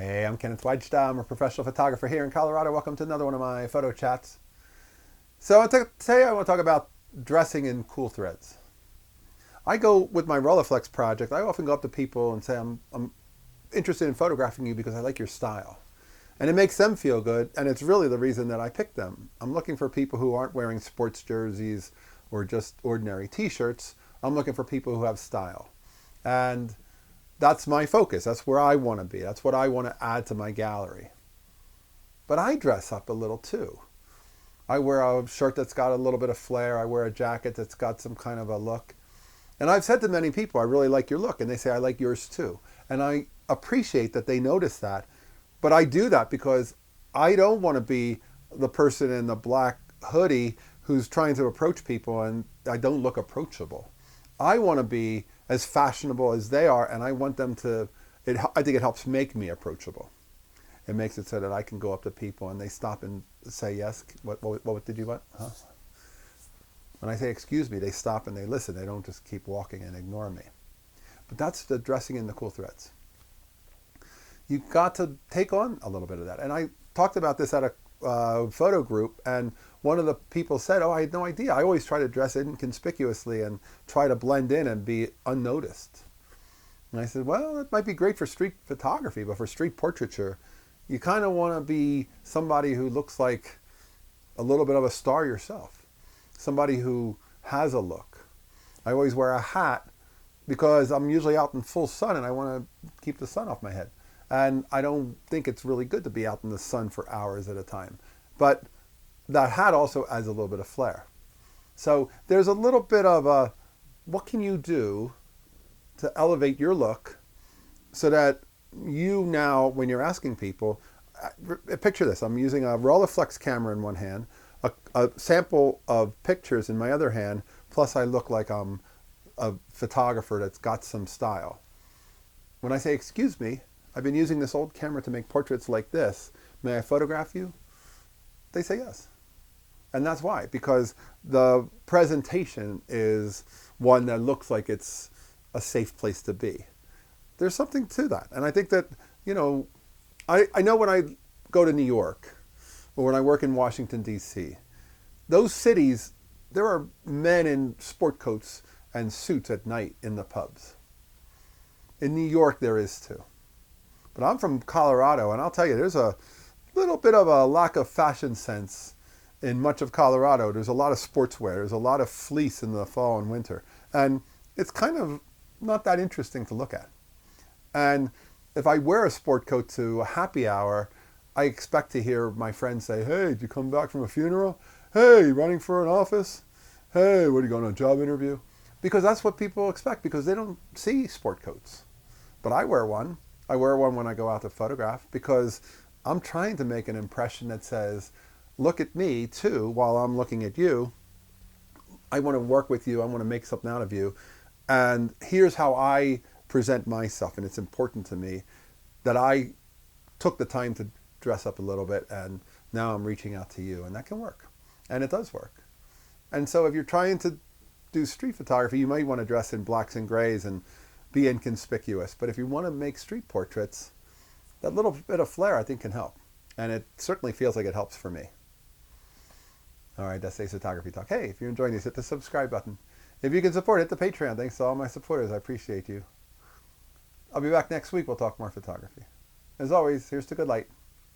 Hey, I'm Kenneth Wajda. I'm a professional photographer here in Colorado. Welcome to another one of my photo chats. So today I want to talk about dressing in cool threads. I go with my Rolleiflex project. I often go up to people and say, I'm interested in photographing you because I like your style. And it makes them feel good, and it's really the reason that I picked them. I'm looking for people who aren't wearing sports jerseys or just ordinary t-shirts. I'm looking for people who have style. And that's my focus. That's where I want to be. That's what I want to add to my gallery. But I dress up a little too. I wear a shirt that's got a little bit of flair. I wear a jacket that's got some kind of a look. And I've said to many people, I really like your look. And they say, I like yours too. And I appreciate that they notice that. But I do that because I don't want to be the person in the black hoodie who's trying to approach people and I don't look approachable. I want to be as fashionable as they are, and I want them to, I think it helps make me approachable. It makes it so that I can go up to people and they stop and say, yes, what did you want? Huh? When I say excuse me, they stop and they listen. They don't just keep walking and ignore me. But that's the dressing in the cool threads. You've got to take on a little bit of that. And I talked about this at a photo group, and one of the people said, oh, I had no idea. I always try to dress inconspicuously and try to blend in and be unnoticed. And I said, well, it might be great for street photography, but for street portraiture, you kind of want to be somebody who looks like a little bit of a star yourself, somebody who has a look. I always wear a hat because I'm usually out in full sun and I want to keep the sun off my head. And I don't think it's really good to be out in the sun for hours at a time. But that hat also adds a little bit of flair. So there's a little bit of a, what can you do to elevate your look so that you now, when you're asking people, picture this, I'm using a Rolleiflex camera in one hand, a sample of pictures in my other hand, plus I look like I'm a photographer that's got some style. When I say, excuse me, I've been using this old camera to make portraits like this. May I photograph you? They say yes. And that's why, because the presentation is one that looks like it's a safe place to be. There's something to that. And I think that, you know, I know when I go to New York or when I work in Washington, D.C., those cities, there are men in sport coats and suits at night in the pubs. In New York, there is too. But I'm from Colorado, and I'll tell you, there's a little bit of a lack of fashion sense in much of Colorado. There's a lot of sportswear. There's a lot of fleece in the fall and winter. And it's kind of not that interesting to look at. And if I wear a sport coat to a happy hour, I expect to hear my friends say, hey, did you come back from a funeral? Hey, running for an office? Hey, what are you going on a job interview? Because that's what people expect, because they don't see sport coats. But I wear one. I wear one when I go out to photograph because I'm trying to make an impression that says, look at me too while I'm looking at you. I want to work with you. I want to make something out of you. And here's how I present myself. And it's important to me that I took the time to dress up a little bit and now I'm reaching out to you. And that can work. And it does work. And so if you're trying to do street photography, you might want to dress in blacks and grays and be inconspicuous. But if you want to make street portraits, that little bit of flair I think can help. And it certainly feels like it helps for me. All right, that's Ace Photography Talk. Hey, if you're enjoying this, hit the subscribe button. If you can support, hit the Patreon. Thanks to all my supporters. I appreciate you. I'll be back next week. We'll talk more photography. As always, here's to good light.